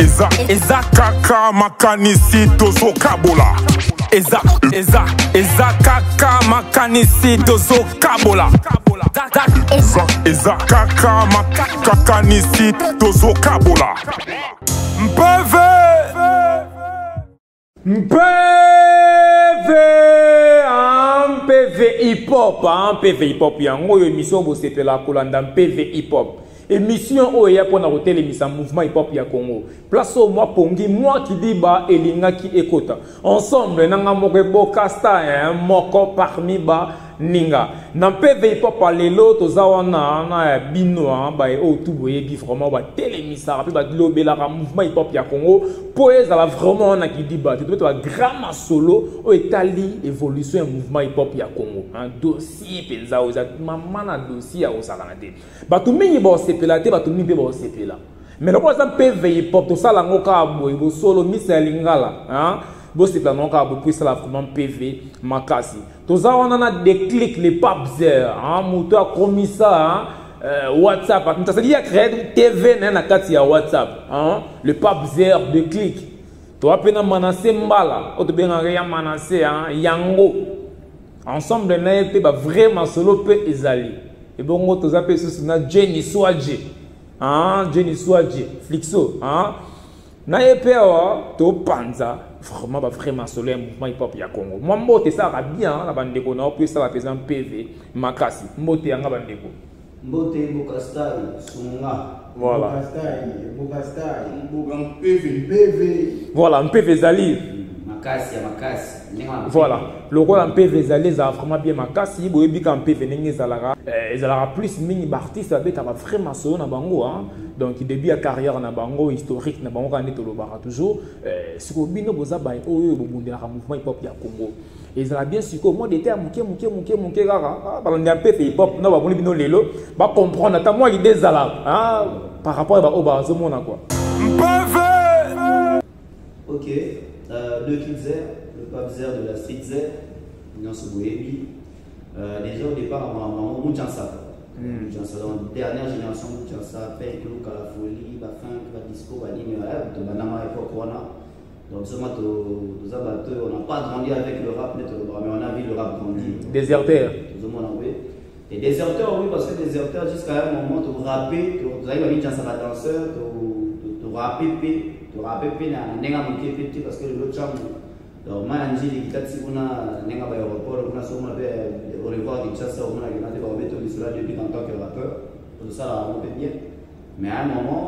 eza kaka makanisi tozo kabola. Eza kaka makanisi tozo kabola. Eza kaka makanisi tozo kabola. Mpeve hip hop, PV hip hop yango yo émission bo sepela kolanda PV hip hop. Émission oya pour na hotel émission mouvement hip hop ya Congo. Place au moi pongi moi qui dit ba elinga qui écoute. Ensemble nanga moko bokasta moko parmi ba ninga. Na PV hip hop lelo tozawana na bino ba o tout boye bi vraiment ba télémissa rapide ba lobela ka mouvement hip hop ya Congo. Poeza la vraiment na qui dit ba tu dois grand solo o etali évolution ya mouvement hip hop ya Congo. Un dossier penza oza maman na dossier o salangate. Ba tu mingi ba sepela te ba tu mingi ba sepela. Mais le quoi ça PV hip hop to sala ngoka boy bo solo misa lingala hein. Bo sepela ngoka bo puis ça vraiment PV makasi. Toza on a des clics les papzer hein moto comme ça hein WhatsApp ça dit créer TV na kati ya WhatsApp hein le papzer de clics. Toi pena manase mbala o to benga ya manase hein yango ensemble na été ba vraiment solo pe ezali et bongo toza pe sous na Jenny Swaje hein Jenny Swaje Flixo hein na épée to panza vraiment ba vraiment solo mouvement hip hop ya Congo moi mbote ça va bien na bandeko na peut ça va présent PV makasi mbote yanga bandeko mbote bokastai sunga voilà bokastai PV voilà un PV zali makasi voilà le rôle en PV zali ça vraiment bien makasi boyebi ka PV ndenge ezalaka plus mini artiste abeta ba vraiment solo na bango hein donc début ya carrière na bango historique na bango quand to lobaka toujours siko bino boza ba oyo bobundela ka mouvement hip hop ya Congo ezala bien siko moi d'été muke kaka balandi un PV hip hop na ba boni bino lelo ba comprendre ata moi idée zala hein par rapport ba oba zo mona quoi OK le Kidzer, le Papzer de la Street Z, Ignace Boyebi. Déjà au départ, on a Moutchansa. Dans la dernière génération, Moutchansa, Fake Look à la folie, Bafin, Disco, Balim, de Banama et Pokwana. Donc, ce matin, on n'a pas grandi avec le rap, mais on a vu le rap grandir. Déserteur. Et déserteur, oui, parce que déserteur, jusqu'à un moment, tu rappes, tu arrives à dire que ça danseur, tu rappes, parce que l'autre chambre, donc moi, j'ai dit que si on a un aéroport, on a sûrement au revoir Kinshasa, on a mettre le cela depuis en tant que rappeur, tout ça, on peut bien. Mais à un moment,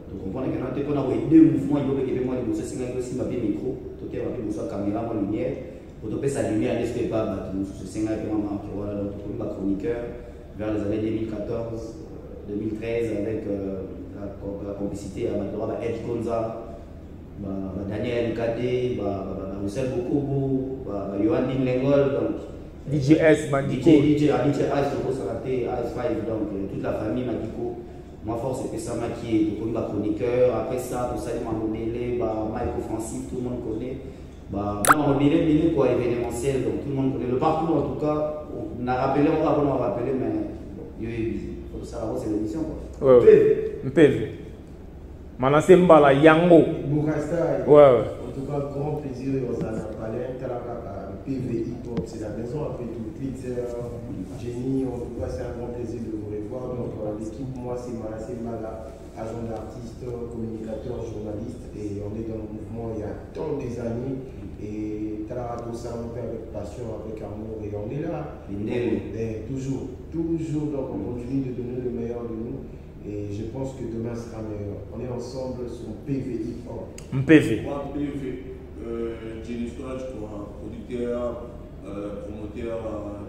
tu comprends que on a deux mouvements, il faut que moi, je sais que si ma micro, tout est rapide, soit caméra, ma lumière, pour te faire sa lumière, n'est-ce pas, je sais que maman, voilà, donc tu chroniqueur vers les années 2014, 2013 avec la complicité à Edge Gonza, Daniel Kade, Roussel Bokobo, Yohan Lengol, DJS Mandiko, DJ Ice, Ice5, donc toute la famille Mandiko. Moi, force, c'était ça qui est chroniqueur. Après ça, tout ça, il m'a mêlé, Mike Offensif, tout le monde connaît. On mêlé quoi, événementiel, donc tout le monde connaît. Le parcours, en tout cas, on a rappelé, on va rappeler, mais il faut ça, c'est l'émission. PV. Manase Mbala Yango. Boukasta. Ouais. En tout cas, grand plaisir. On a parlé PV hip hop, c'est la maison. Après tout, Twitter, Jenny, en tout cas, c'est un grand plaisir de vous revoir. Donc, l'équipe, moi, c'est Manase Mbala, agent d'artiste, communicateur, journaliste. Et on est dans le mouvement il y a tant des années. Et Talarato, ça, on fait avec passion, avec amour. Et on est là. Toujours. Donc, on continue de donner le meilleur de nous. Et je pense que demain sera meilleur. On est ensemble sur PV hip hop. PV. Jenny Swaje, producteur, promoteur,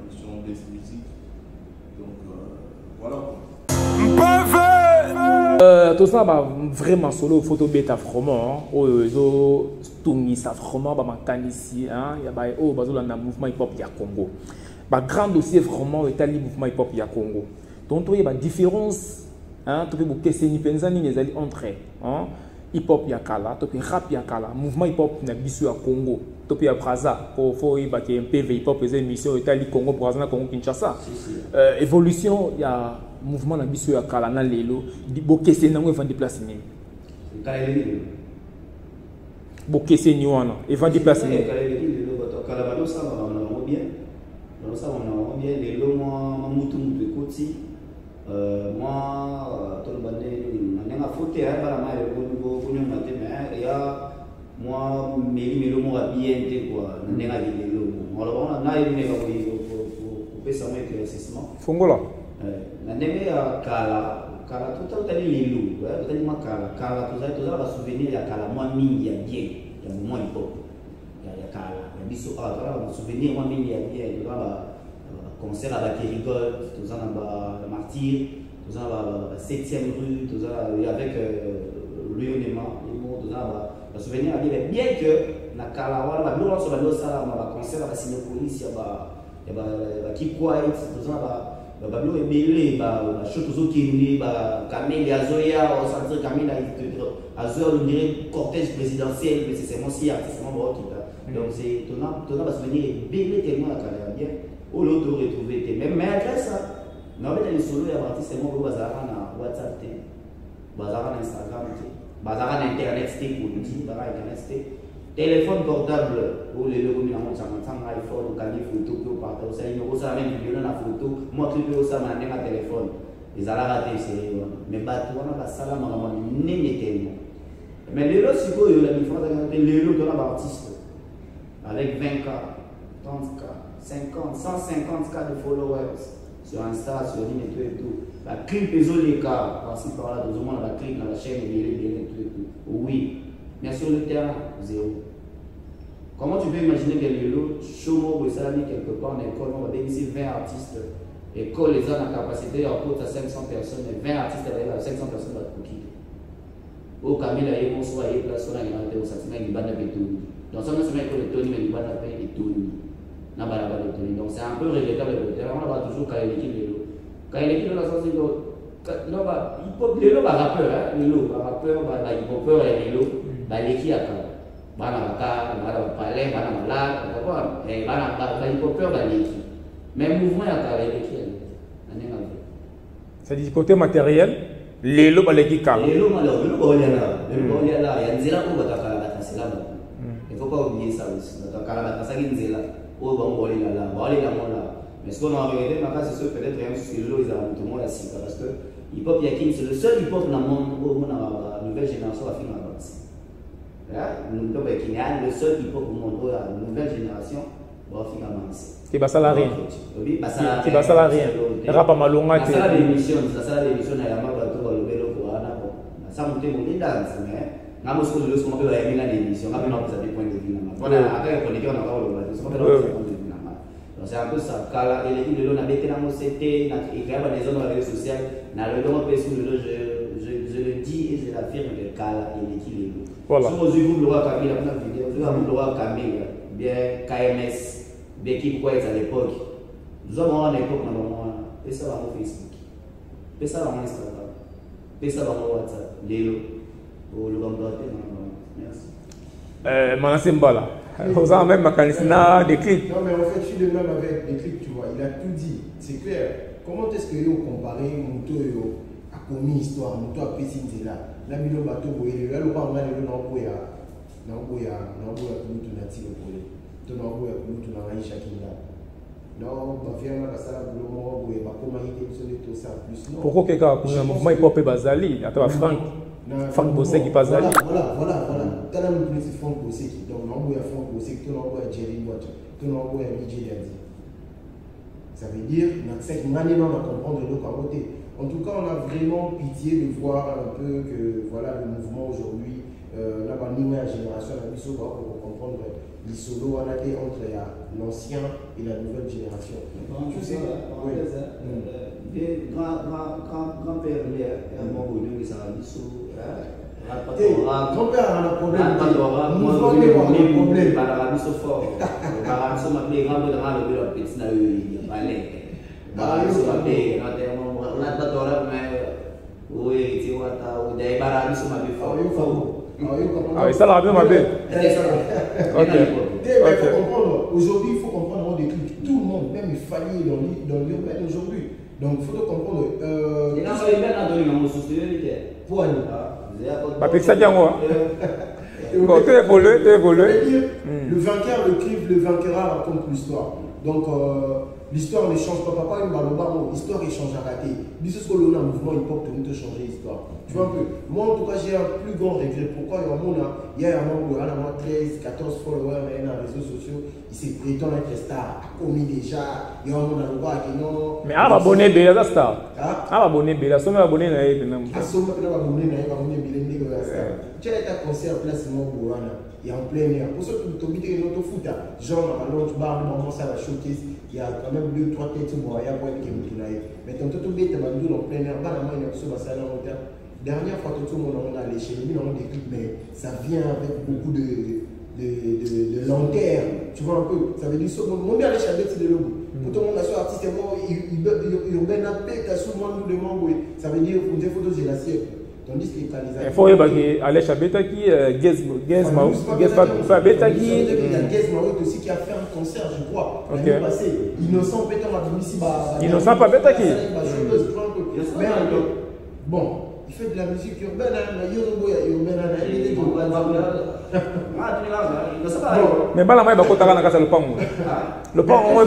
mission Best Music. Donc voilà. Tout ça va vraiment solo photo bêta vraiment oh tout ça vraiment ba makanisi hein ya ba oh bazolanda mouvement hip hop ya Congo. Ba grand dossier vraiment etali mouvement hip hop ya Congo. Donc il y a ba différence hein tu peux beaucoup questionner pensani les ali entre hein hip hop ya kala to pe rap ya kala mouvement hip hop na biso ya Congo to pe ya Braza pour faut y ba ke PV hip hop les émissions etali Congo Braza Congo Kinshasa évolution ya mouvement na biso ya kala na lelo di bo questionner ngo vendre place nini Kaleleki. Bokese Niwana. Et vend des places. Kaleleki, Kalabado, ça, on a bien. Donc, ça, on a bien. Les lots, moi, Moutou, Koti. Moi, tout le monde, on a fauté, hein, par la main, il y a moi, mais le mot a bien été, quoi. On a dit le mot. Alors, on a eu pour faire ça, éclaircissement. Fongola. On a dit Kala. Kala, tout le temps, les loups. Tout le temps, Kala, tout ça, va souvenir, il y a Kala, moi, il y a bien. Il y a moins hip-hop. Il y a Kala. Il y a Bissou, on souvenir, moi, il y a bien. Il y a concert à la Kérigole, tout ça, le Martyr, tout ça, la 7e rue, tout ça, avec Léonéma, tout ça, le souvenir, bien que la Kalawa, nous, on se va dans le concert à la Cinépolis, il y a Keep Quiet, tout ça, Bablo est belé, chose qui est Camille Azoya, on s'entend Camille Azoya, on dirait cortège présidentiel, mais c'est mon si artistement qui donc c'est ton souvenir belé tellement la carrière bien. Ou l'autre retrouvé. Mais malgré ça, nous avons des solos et artistes qui sont dans WhatsApp, dans Instagram, dans Internet, Internet, téléphone portable, où les logos ont un iPhone, ou un photo, ou partout, ça, ils ont même vidéo dans la photo, moi, clipé au ça, un téléphone. Ils ont raté, c'est mais bateau, on a pas ça, on n'est tellement. Mais les lots, c'est quoi, la différence, les lots de l'artiste, avec 20K, 30K. 50, 150 cas de followers sur Insta, sur LinkedIn et tout. La clip les autres les cas, par-ci par-là, tout le monde la clip dans la chaîne et tout. Oui, mais sur le terrain, zéro. Comment tu peux imaginer que les lots, Chomo, Salami, quelque part en école, on va bénéficier 20 artistes. École, les gens ont la capacité, en cours, à 500 personnes, mais 20 artistes avec 500 personnes vont quitter. Au Camille, il y a un soir, il y a place, il y a un sentiment, il y a un tout. Donc, ça, non seulement il y a Tony, mais il y a un tout. Donc c'est un peu regrettable le terrain, on va toujours quand l'équipe de l'eau. Quand l'équipe de la sortie de l'eau, les lots rappeurs, les lots rappeurs, les hip-hopeurs et les lots, l'équipe à quand Banaka, Palais, Banamala, et les hip-hopeurs, l'équipe. Mais le mouvement à quand l'équipe, c'est du côté matériel, les lots, l'équipe calme. Les lots, il y a une zéla où tu as là. Il ne faut pas oublier ça aussi. Tu as une zéla. Oh, bon, on est là, mais ce qu'on a regardé, c'est sûr peut-être rien sur l'eau, ils ont tout le monde assis. Parce que hip-hop Yakin, c'est le seul hip-hop dans le monde où la nouvelle génération a fait ma danse. Le hip-hop Yakin, le seul hip-hop au monde où la nouvelle génération va faire ma danse. C'est pas salarié. C'est pas salarié. Rap à Malonga. C'est ça l'émission, elle a mal battu le vélo pour Anna. Ça monte mon danse, mais. Nous avons ce qu'on peut aimer dans l'émission, nous avons des points de vue. Après, on est encore c'est un peu ça. Et l'équipe de l'eau, on a été dans mon CT, il y a des zones réseaux sociaux. Je le dis et je l'affirme que Kala et l'équipe de l'eau. Voilà. Si vous avez le roi Camille, la première vidéo, vous avez le roi Camille, bien KMS, bien qui quoi à l'époque. Nous avons à l'époque, et ça va mon Facebook, et ça va mon Instagram, et ça va mon WhatsApp, les lots. Merci. Manassembala. Vous avez même ma des clips. Non, mais en fait, je suis de même avec des clips, tu vois. Il a tout dit. C'est clair. Comment est-ce que vous comparez Mouto à commis histoire, Mouto à Pessinze là. Là, il y a un bateau, il y a un bateau, il y a un bateau, il y a un bateau, il y a un bateau, il y a un bateau, il y a un bateau, non, pourquoi quelqu'un a un mouvement hip-hop et Bazali, attends, Franck Bossé qui passe Bazali. Voilà. Tu as un petit Franck Bossé qui donc on a Franck Bossé qui a Jerry Watt, qui a Nigeria. Ça veut dire que cette manière on va comprendre de l'autre côté. En tout cas, on a vraiment pitié de voir un peu que voilà le mouvement aujourd'hui, là, on a la génération, on a mis ça pour comprendre les solos on a été entre l'ancien et la nouvelle génération. Tu sais, grand-père, il y a un bon bonheur qui s'en a mis sous. Grand-père a un problème. Ah, ça l'a bien ma belle. Aujourd'hui, il faut comprendre des trucs. Tout le monde, même les familles dans l'urbain aujourd'hui. Donc, il faut comprendre. bapekisaki yango bon tu évolue. Le vainqueur, le clip, le vainqueur raconte l'histoire. Donc l'histoire ne change pas. Papa, l'histoire échange à rater. Bis ce que l'on a un mouvement hip-hop de changer l'histoire. Tu vois un peu. Moi en tout cas j'ai un plus grand regret. Pourquoi il y a un membre, 13, 14 followers dans les réseaux sociaux. Il s'est prétend être star. A commis déjà. Il y a un monde à l'endroit qui non. Mais à abonné Bela la star. À abonné Bela. Somme abonné na yé benam. À somme abonné na yé abonné Bela la star. Tu as été à concert place mon Bourana. Il y a en plein air. Pour ceux qui t'ont dit que notre foot, genre à l'autre bar, on commence à la showcase. Il y a quand même 2-3 têtes pour y avoir qui est mais quand tu es en plein air, dernière fois tout le monde a léché, mais ça vient avec beaucoup de lenteur. Tu vois un peu, ça veut dire que mon bien les chabets de l'eau. Pour tout le monde, artiste, il a ça veut dire que des photos de la siècle. Tandis que les faut aller chabeta qui Gezma aussi qui a fait un concert, je crois, l'année passée. Innocent peut-être ici. Innocent pas bêta qui. Bon, il fait de la musique urbaine, mais bala mai bakota kana kasa lopango. Lopango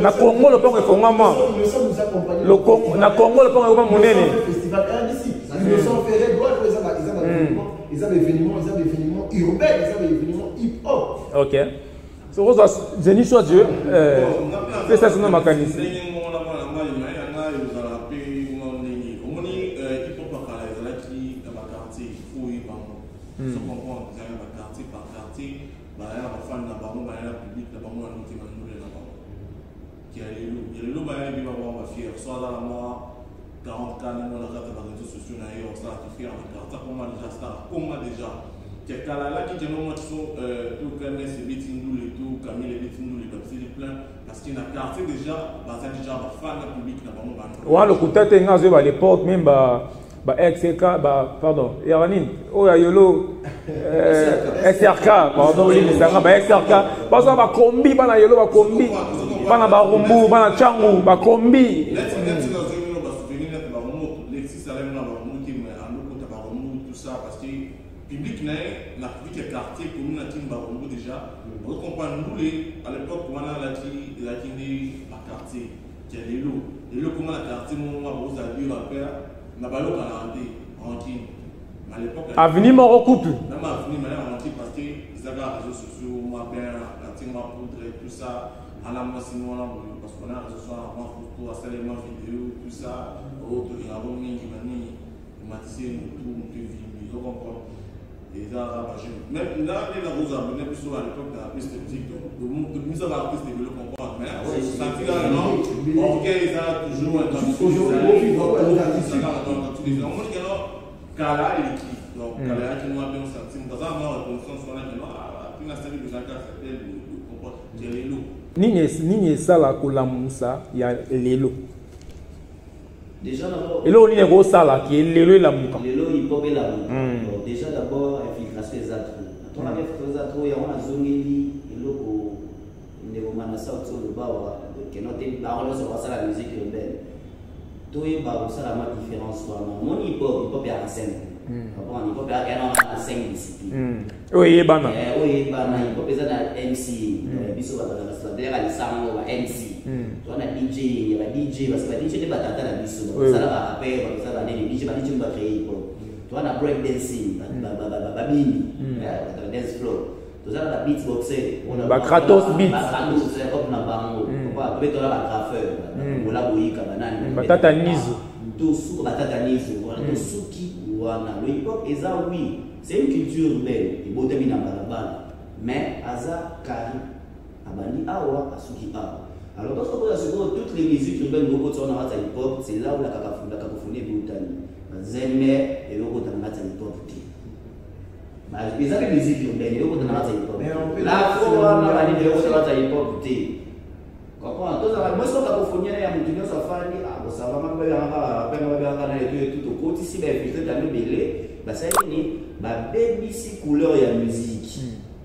na Congo lopango efongama. Le Congo na Congo lopango ko monene. Festival RDC. Innocent Ferré doit ils ont des événements urbains, ils ont des événements hip-hop. OK. So Rosa Zeni soit Dieu c'est ça c'est ma canisse. Se comprendre, il y a quartier par quartier, il y a un fan là-bas, il y a un public là-bas, il y a un outil là-bas. Il y a les loups, il y a les loups, fier. Soit dans la mort, 40 ans, on a regardé les réseaux sociaux, on a fait un quartier, comment déjà star, comment déjà. Il y a là qui est normalement tout comme c'est Bétindou et tout, Camille et Bétindou et comme c'est plein. Parce qu'il y a un quartier déjà, il y a déjà un fan public là-bas. Ouais, le coup de tête, à l'époque, même. XRK, pardon, Yaranine, oh Yolo, XRK, pardon, oui, mais ça va XRK, parce que combi, bana Yolo, ba combi, bana Barumbu, bana Changu, ba combi. Tout ça parce que public n'a public quartier pour nous natin Barumbu déjà. On comprend nous à l'époque on a la quartier qui est les lots comment la quartier mon vous a dit rappeur. À l'époque, avenir mon recoupe. Même avenir parce que les réseaux sociaux, moi bien, ma poudre, tout ça, à la sinon parce qu'on a réseaux sociaux, ma photo, à seulement vidéo, tout ça, autre il y a un qui m'a dit, tout, je comprends. Et ça, même là, les réseaux abonnés plus souvent à l'époque de la piste de TikTok, nous avons la piste de le comprendre, mais ça fait non, ok, ça toujours un temps Kala et qui donc Kala qui nous a bien senti dans un moment de conscience on a dit non la série de Jacques c'était le comportement les lots nini ça la kulamusa ya lelo déjà d'abord elo ni ego sala qui lelo la muka lelo il peut la muka déjà d'abord infiltration des atouts on avait fait des atouts et on a zongeli elo ko ndeko manasa autour de bawa que noté parole sur la musique urbaine. Tout est bas, ça la différence. Mon hip-hop est à la scène. Hip-hop est à 5 disciplines. Oui, bana. Oui, bana. Hip-hop est à MC. Biso va dans la soirée, à l'islam, à MC. Tu as DJ, il y a DJ, parce que DJ n'est pas tata la biso. Ça va rapper, ça va aller. DJ va créer hip-hop. Tu as break dancing, babini, dance floor. Tout ça, la beatboxer. Kratos beat. Kratos, c'est comme la bango. Tu as la graffeur. On a boyé banane. Batata nizo. Tout sous batata nizo. Tout sous qui le hip-hop, oui, c'est une culture urbaine. Il faut terminer mais Aza Kari, Abani Awa, Asuki Awa. Alors, dans ce cas, toutes les musiques urbaines, nous avons un hip-hop, c'est là où la cacophonie est brutale. Zemme et le hip-hop. Les autres musiques urbaines, ils ont hip-hop. La fois, on a dit que hip-hop. Comprends? Moi, je suis cacophonie, il y a un petit peu de safari. Ah, ça va, je vais tout au côté. Si je suis ça y est, ma BBC couleur et la musique.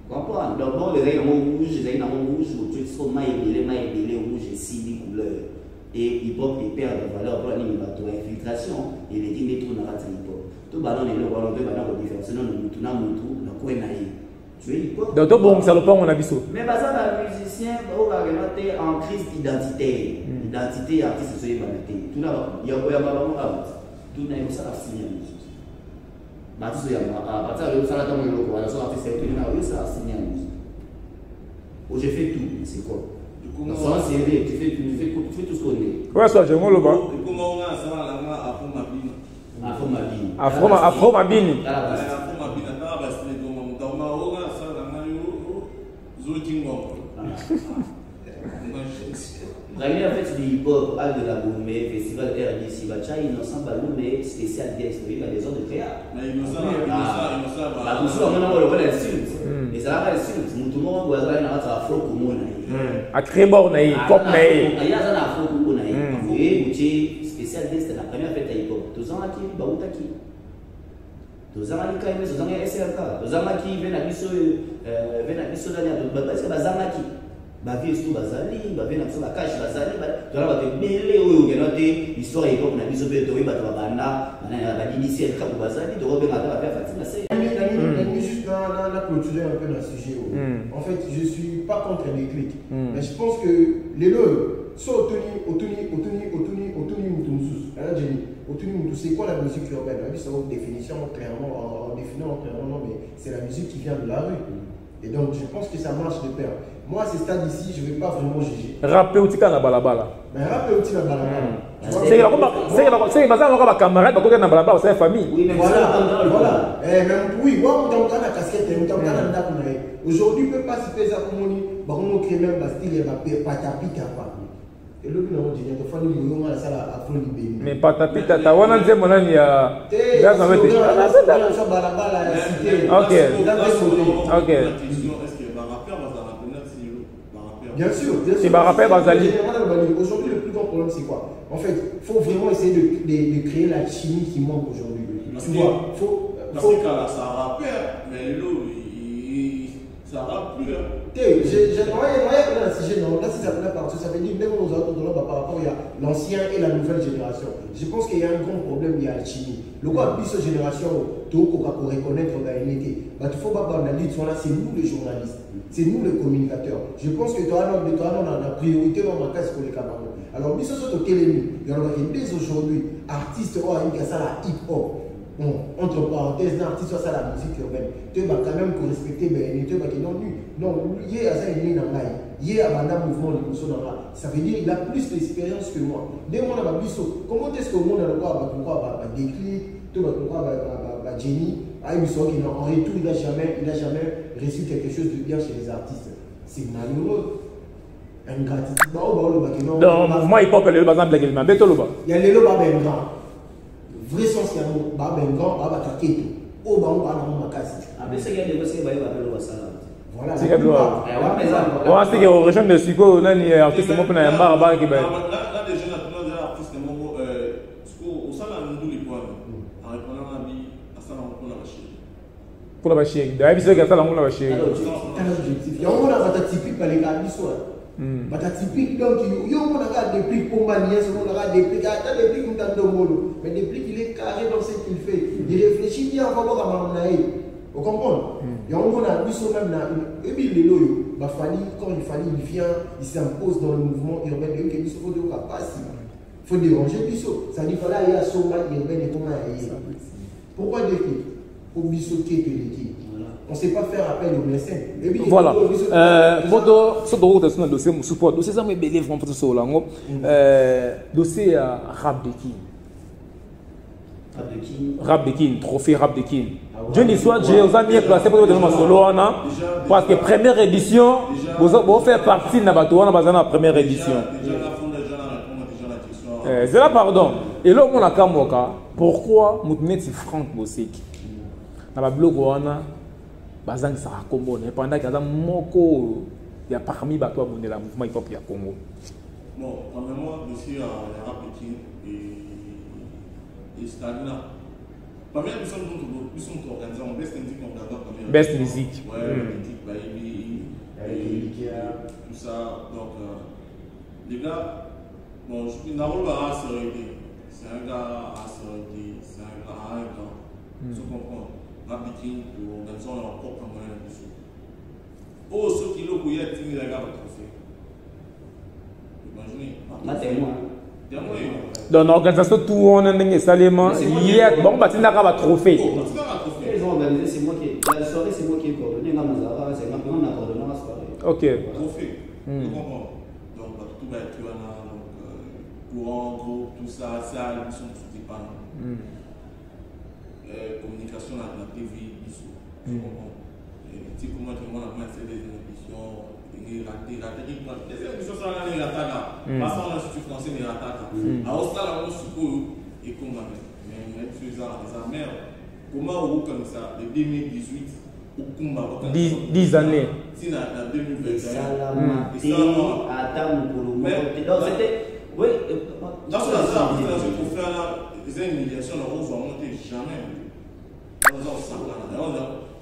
Comprends? Donc, les gens rouge, les gens rouge, tu sais, rouge et 6 couleurs. Et hip-hop, il perd de valeur pour l'infiltration et les détours dans la hip-hop. Tout ballon est là, ballon, tout ballon est différent. Sinon, nous tournons mon tour, nous coin naïf. Tu es hip-hop. Donc, bon, ça le pas mon avis. Mais parce que les musiciens, on va remonter en crise identitaire. Identité artiste, c'est humanité. Tout d'abord, il y a un ballon out. Tout n'a pas ça à signer. À partir de ça, on va artiste, ça à signer. J'ai fait tout, c'est quoi? Dans son CV, tu fais tout ce qu'on est. Ouais, ça, j'aime le bas. Comment on a ça, là, Afro-Mabine. Afro-Mabine. Premier en fait du hip-hop, de la gourmet, festival RDC, Bacha, Innocent Balou, mais spécial guest, il y a des ordres de créa. Mais Innocent, tout ça, on a le insulte. Et ça va insulte. Nous tout le monde doit avoir un afro comme on a. À très bon, naïf, pop naïf. Il y a un afro comme on a. Et Bouché, spécial guest, la première fête à hip-hop. Tous en qui, Baoutaki. Tous en qui, KMS, tous en qui, SRK. Tous en qui, Venabiso, parce que Bazamaki. Bavi est tout bazali, bavi n'a pas cache bazali, tu vas te mêler au genoté, histoire et comme on a mis au béto, il va te banda, on a initié le cap bazali, de revenir à la Fatima. Juste la clôturer un peu dans ce sujet. En fait, je ne suis pas contre les clics, mais je pense que les lots sont c'est quoi la musique urbaine? C'est une définition clairement, non, mais c'est la musique qui vient de la rue. Et donc, je pense que ça marche de pair. Moi, à ce stade ici, je ne vais pas vraiment juger. Rapper au tika na balabala. Mais rapper au tika na balabala. C'est que ma camarade, na balabala, c'est la famille. Oui, mais voilà. Oui, moi, on a la casquette, on a la date. Aujourd'hui, on ne peut pas se faire ça comme on dit. On crée même Bastille, il y a patapita. Et l'autre, on dit, il faut que ça à fond libéré. Mais patapita, tu as un deuxième moment, il y a. Ok. Bien sûr. C'est rappel Bazali. Aujourd'hui, le plus grand problème, c'est quoi? En fait, il faut vraiment essayer de créer la chimie qui manque aujourd'hui. Tu vois, parce que ça rappelle, mais l'eau, ça rappe plus. J'aimerais un sujet, non, là, si ça plaît partout, ça veut dire même aux autres par rapport à l'ancien et la nouvelle génération. Je pense qu'il y a un grand problème, il y a la chimie. Le quoi, plus cette génération, tout pour reconnaître la NT, il faut pas parler de là, c'est nous les journalistes, c'est nous les communicateurs. Je pense que toi, on a la priorité dans ma case pour les Camerounais. Alors, nous sommes au Télémi, il y en a dès aujourd'hui, artistes, qui a ça la hip-hop. Bon, entre parenthèses, l'artiste soit ça la musique urbaine. Tu vas quand même respecter ben, tu vas non, il y a ça il y a un mouvement de ça veut dire il a plus d'expérience que moi. Dès moi on a plus comment est-ce que le monde a le droit à déclic, tu vas pourquoi Jenny, en retour il n'a jamais reçu quelque chose de bien chez les artistes. C'est malheureux. Ingratitude. Donc, mouvement hip-hop, il y a le bazar blague, il y a les lots grand. Vrai sens il y a un grand taquet au banc à ma case. Après ce qu'il y a des choses qui va le ça. Voilà. C'est que on c'est que au région de Sigo on a ni artiste mo pena yamba ba ki ba. Là des jeunes là artiste mo au ça là nous les points. En répondant à bi à ça on la bachir. Pour la bachir. D'ailleurs c'est que ça on la bachir. Il y a on a typique par les gars l'histoire. Bata typique donc yo on a des prix pour manier on a des prix des prix comme dans molo mais des prix il est carré dans ce qu'il fait il réfléchit bien avant comment on a vous comprenez il y a on a vu même là et puis les loyaux bah fallait quand il vient il s'impose dans le mouvement urbain et que il faut de passer faut déranger biso ça dit fallait aller à Soma urbain et comment aller pourquoi des prix pour biso qui est l'équipe. On ne sait pas faire appel au médecin. Voilà. Ce dossier, support. Dossier, ça me bélier vraiment pour ça. Dossier Rap de King. Rap de King, trophée Rap de King. Je dis soit j'ai aux amis placé pour donner ma solo parce que première édition, vous faire partie de la première édition. C'est là pardon. Et là on a Kamoka. Pourquoi nous mettons Franck Bossek dans la blog bazang ça Congo pendant qu'il y a moko il y a parmi bateau abonné la mouvement hip hop il y a Congo. Bon, quand même moi dossier à Rap de King et Stalina. Première émission nous sommes organisés en Best Music on regarde première. Best Music. Ouais, musique baby tout ça donc les gars bon je suis Narol Bara c'est un gars à c'est un gars Tu comprends? Rabikin pour organiser leur propre moyen de bisou. Oh, ceux qui l'ont bouillé, ils ont un trophée. Imaginez. Ma témoin. Dans l'organisation, tout le monde a salement. Hier, bon, bah, tu n'as pas de trophée. Ils ont organisé, c'est moi qui. La soirée, c'est moi qui ai coordonné. C'est moi qui ai coordonné la soirée. Ok. Trophée. Tu comprends? Donc, tout va être là. Courant, groupe, tout ça, ça, ils sont tous des panneaux. Communication avec la TV, ils sont. Tu comprends? Tu comment tu vois la c'est des émissions. Les émissions, ça va aller à Tata. Pas ça, on a su français, mais à Tata. Alors, ça, là, on se trouve, et comment mais même sur les merde. Comment on comme ça, de 2018 au combat 10 années. Si, dans 2021. Salamate, Adam, Kouloumou. Donc, c'était. Oui, dans ce cas-là, pour faire les humiliations, on ne va monter jamais.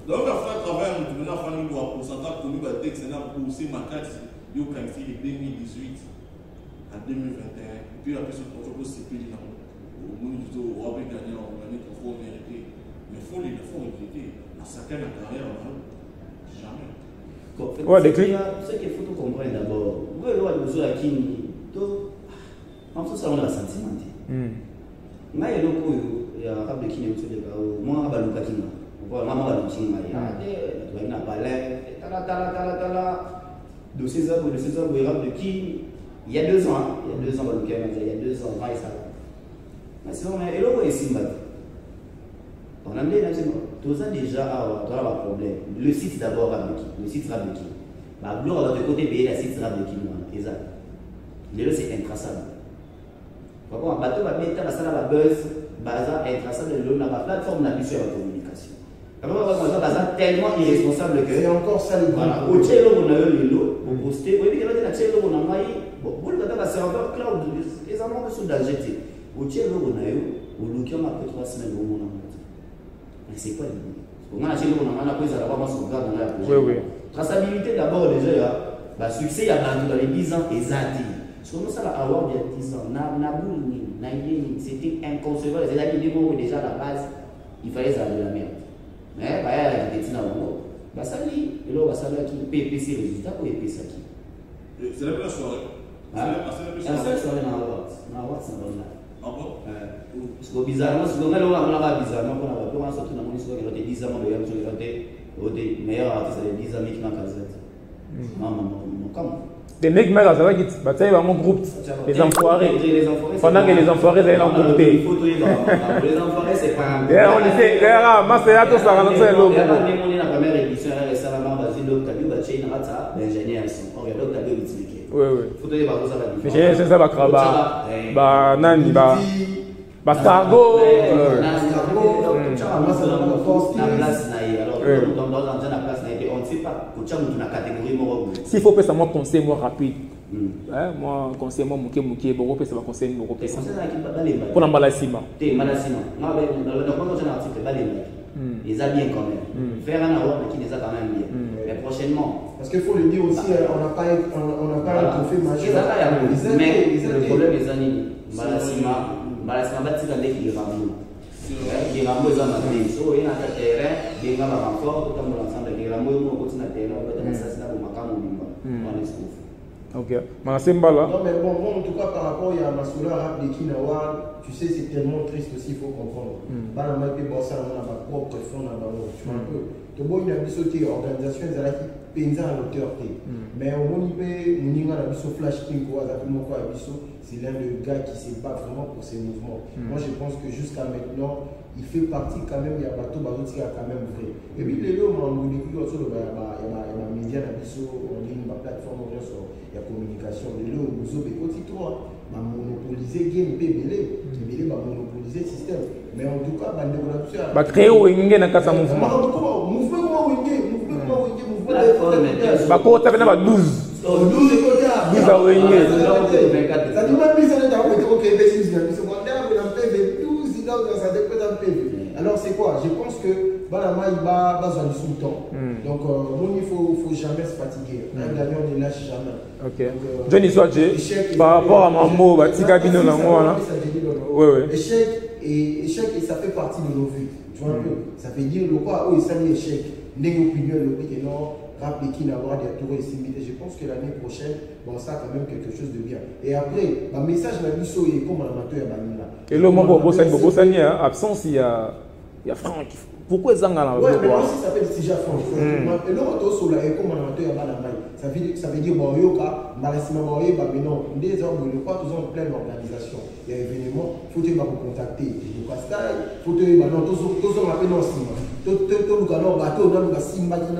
Donc, on va faire un travail, on va faire un pourcentage pour nous, pour aussi ma carte, il y a qualifié de 2018 à 2021. Et puis après, ce qu'on fait, c'est plus dans le monde du tout, on va gagner, on va gagner, il faut mériter. Mais il faut éviter. À chacun la carrière, jamais. Ouais, des clics. Ce qu'il faut comprendre d'abord, vous voyez, le besoin à qui en tout ça, on a sentiment. Mais il y a un arabe qui est au-dessus de moi, je vais aller au Maman va nous dire, il y a un palais, de ces arbres, de qui il y a 2 ans, il y a 2 ans, il y a 2 ans, mais sinon, il y a ici, on a tout ça déjà un problème. Le site d'abord, le site Rabeki. Gloire de côté, payer le site Rabeki, exact. Le c'est intraçable. Par contre, un bateau va mettre la salle à la buzz, bazar intraçable, le la plateforme n'a plus sur la communication. Bazar tellement irresponsable que. C'est encore ça le voilà. Au Tchèque, on a eu l'eau, on postait. Vous voyez, il y a Tchèque, on a maillé. Bon, vous le avez serveur cloud, les amants sont d'agiter. Au Tchèque, on a eu, au Lukium, après 3 semaines, au monde. Mais c'est quoi le monde? On a acheté, on a pris à la base, on regarde dans la projet. Oui. Traçabilité d'abord, déjà, le succès, il y a dans les 10 ans, exactement. Comment ça va avoir il y a 10 ans? C'était inconcevable. C'est-à-dire que déjà à la base, il fallait ça de la merde. Mais il y a des petits dans ça dit, et là, ça va qui peut ces résultats ou peut ça qui? C'est la première soirée. C'est la seule soirée dans la boîte. Dans la boîte, c'est dans la. Ah bon? Parce que bizarrement, si on a bizarrement, on a sorti dans mon histoire, il y a 10 ans, il y a des meilleurs artistes, il y a 10 ans qui n'ont qu'à ça. Non, comment? Des mecs, mais là, ça va qu'ils bataillent dans mon groupe. Les enfoirés. Pendant que les enfoirés, ils ont groupe. Les enfoirés, c'est pas. On le sait, moi, c'est là, tout ça, on sait l'eau. On est la première édition, il y a Salamar, Basile, l'Octavio, Baché, Narata, l'ingénieur, on regarde l'Octavio, l'expliquer. Oui. Faut te dire, ça va différent. Mais c'est ça, Bakraba. Nani, Bastargo. S'il faut faire moi conseil moi rapide. Moi conseil moi mouké beaucoup ça va conseiller beaucoup ça. Pour la malasima. Malasima. Non dans article ils a bien quand même. Faire un award qui les a quand même bien. Mais prochainement parce qu'il faut le dire aussi on n'a pas un trophée majeur. Mais le problème est années Malasima bâti la qui ramène. Qui ramène les amateurs. So il y a un terrain, il y a un renfort, tout le ensemble qui ramène au côté de terrain, on va assassiner au Macam on les trouve. Ok, Malasima là. Non mais bon en tout cas par rapport à Massoula rap de Kinawa, tu sais c'est tellement triste aussi, il faut comprendre. Bana mai pe bossa on a ma propre fond dans le tu vois un peu. To boy na biso te organisation ezala ki penza à l'auteur te. Mais au moins pe muninga na biso flash pink ou à moko à biso, c'est l'un des gars qui se bat vraiment pour ses mouvements. Moi je pense que jusqu'à maintenant il fait partie quand même, il y a bateau qui a quand même vrai. Et puis les deux, on a découvert aussi il y a un média en ligne, ma plateforme, il y a communication. Les deux, nous avons côté toi, monopoliser game, belé, monopoliser le système. Mais en tout cas, on a créer au Wingé dans le mouvement. Mouvement comment Wingé, mouvement. Bako, tu as 12. 12 à Wingé. Ça dit même plus à alors c'est quoi? Je pense que Banama il va dans sous le temps. Donc il faut jamais se fatiguer. Un gagnant ne lâche jamais. Ok. Johnny Soadje, par rapport à mon mot, Tika Bino Lango, échec et ça fait partie de nos vies. Tu vois un peu. Ça veut dire le quoi, oh, ça y est, échec. N'est opinion, le que non, rap et qui n'a pas des tours et similés. Je pense que l'année prochaine, bon, ça a quand même quelque chose de bien. Et après, le message m'a dit, so, il est comme un amateur à Banila. Et là, moi, absence, il y a Franck. Pourquoi ils ont un ouais, mais aussi ça s'appelle déjà Franck. Et là, on est sur la école, on a un ça veut dire, bon, yoka, malassima, mais non, des hommes, le quoi, tous en pleine organisation. Il y a un événement, il faut te contacter. Le pastel, il faut te non, tous on appelle non, tout le bateau, on a simba qui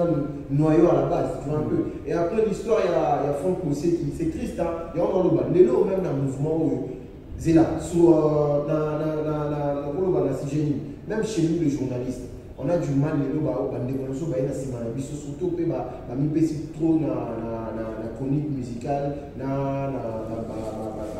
noyau à la base, tu vois un peu. Et après l'histoire, il y a Franck Mossé qui, c'est triste, hein, il y a encore le bas. Les lots, même dans le mouvement, c'est là, sur la CGI, même chez nous, les journalistes. On a du mal les lots on a surtout trop la chronique musicale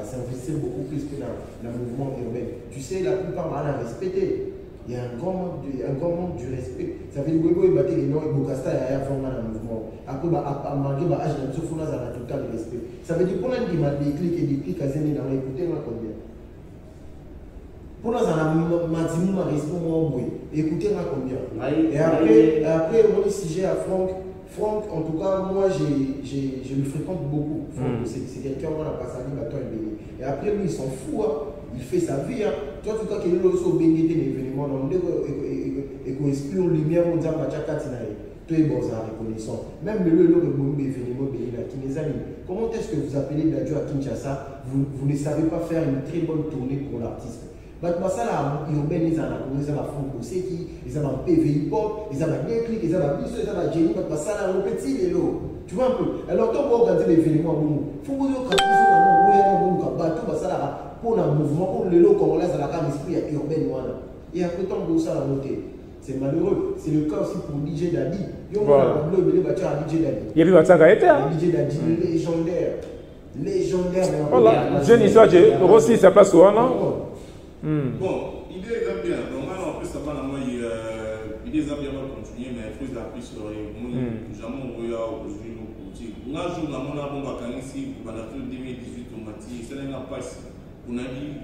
s'investir beaucoup plus que dans le mouvement urbain. Tu sais, la plupart on a respecté. Il y a un grand manque du respect. Ça fait que Webo et Baté et non, Bokasta et Aya font mal dans le mouvement. Après, à manquer, à âge de Sofona, ça a total respect. Ça veut dire qu'on a des clics et des clics à Zéné dans l'écouter, on a combien? Pour nous, on a maximum à respect, écoutez, on a combien? Et après, mon sujet à Franck, en tout cas, moi, je le fréquente beaucoup. C'est quelqu'un, on a passé à l'Ibaton et Béni. Et après, lui, il s'en fout, hein. Il fait sa vie. Hein. Toi, en tout cas, qu'il est aussi au Béni, l'événement, et qu'on explique en lumière, on dit à Machakatinaï. Tout est bon, ça reconnaissant. Même le événement Béni, les amis, comment est-ce que vous appelez Dadjo à Kinshasa? Vous ne savez pas faire une très bonne tournée pour l'artiste. Mais ça, là, urbain, ils ont la Franck Mossé, ils ont un PV hip-hop, ils ont un Netflix, ils ont un Bisso, ils ont un Jenny, mais ça, là, on petit, les lots. Tu vois un peu. Alors, quand on organise l'événement, il faut vous dire que vous avez ça, là, pour un mouvement, pour le lot congolais, ça, là, quand l'esprit urbain, voilà. Et après, tant que ça, la montée. C'est malheureux. C'est le cas aussi pour DJ Daddy. Il y a un bleu, il y a DJ Daddy. Il y a un DJ Daddy légendaire. Légendaire. Voilà. Jeune histoire, aussi, ça place où, non? Bon, l'idée est bien. Donc, maintenant, en plus, ça va, l'idée est bien de continuer, mais il faut la plus sur les jamais on voit aujourd'hui nos politiques. On a joué dans mon album à ici, pour la 2018, on m'a dit, c'est un passe. On a dit,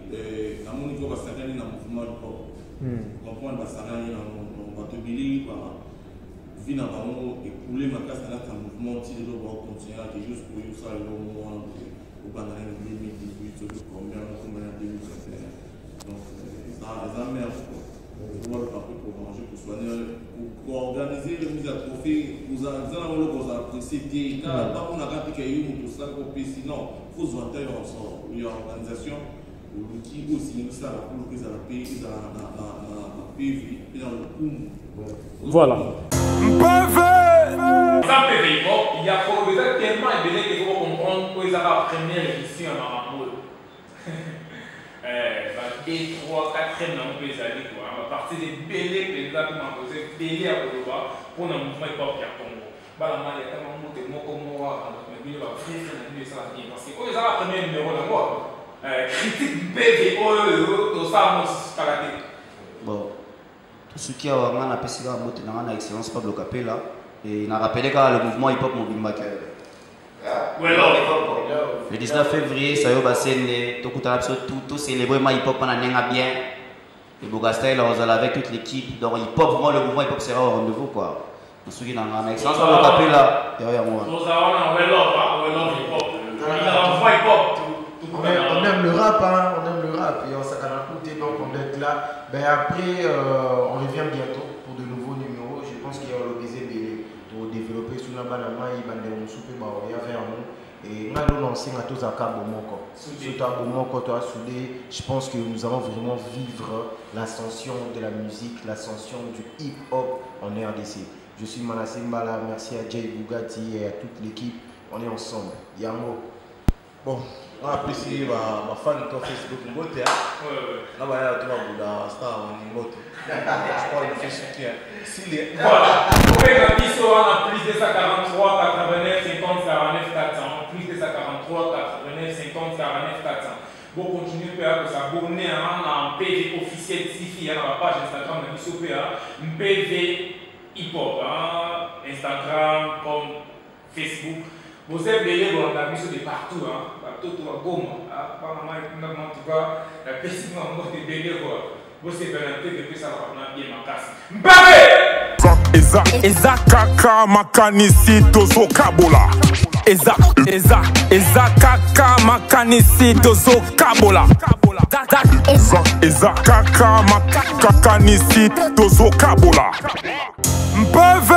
à mon niveau, on va s'arrêter dans le mouvement du corps. Comprendre, on va s'arrêter dans le bateau Billy, vie dans le monde, écouler ma casse dans le mouvement, si les autres vont continuer, c'est juste pour ça, le moment, au banane 2018, combien, combien, 2021. Donc, ça merde. Pour voir le papier pour manger, pour soigner, pour organiser les mises à profit, vous appréciez, car pas qu'on a rappelé qu'il y a eu tout ça, sinon, il faut se vanter ensemble. Il y a une organisation, qui aussi, ça, pour le pays, dans la PV, et dans le POUM. Voilà. Dans PV, il y a tellement élevé qu'il faut comprendre que c'est la première édition à Maramboul. Et 3, 4e dans le pays, à partir des bélés, exactement, c'est bélé à Koloba pour un mouvement hip-hop qui a Congo. Balama, il y a tellement de mots comme moi, mais il va frire ça bien. Parce que quand ils ont la première numéro là, moi, critique PV, tout ça, moi, c'est pas la tête. Bon, tout ce qui a un apprécié à bout dans l'excellence Pablo Capella, et il a rappelé que le mouvement hip-hop mobile maker. Le 19 février, ça y est, tout célébrer le hip-hop pendant un bien. Et Bokasta, là, on est avec toute l'équipe. Donc, hip-hop, vraiment, le mouvement hip-hop sera au rendez-vous, quoi. On se dit dans un excellence, on va le taper là. Nous avons un hip-hop. On aime le rap, hein, on aime le rap. Et on s'est écouté, donc on est là. Ben après, on revient bientôt pour de nouveaux numéros. Je pense qu'il y a l'obésité pour développer sur la balle à main, il va nous souper, il y a vers nous. Et nous allons lancer à tous à Cabo Moko. Je pense que nous allons vraiment vivre l'ascension de la musique, l'ascension du hip-hop en RDC. Je suis Manassé Mbala, merci à Jay Bugatti et à toute l'équipe. On est ensemble. Yango. Bon, on apprécie ma fan de Facebook. Là, il y a tout le monde star en Ingote. Je crois qu'il fait soutien. Voilà. Vous pouvez gagner sur plus de 143, 89, 50, 49, 400. Plus de 143, 89, 50, 49, 400. Bon, continuez à vous abonner à un PV officiel Tifi, à la page Instagram de Missopéa, un PV hip-hop, Instagram comme Facebook. Vous êtes belé dans la mission de partout, tout à Goma. En tout cas, la personne est belé. Você vai na TV que ça va pas bien ma casse. Mbappé! Eza kaka makanisi tozo kabola. Eza kaka makanisi tozo kabola. Eza kaka makanisi tozo kabola. Mpeve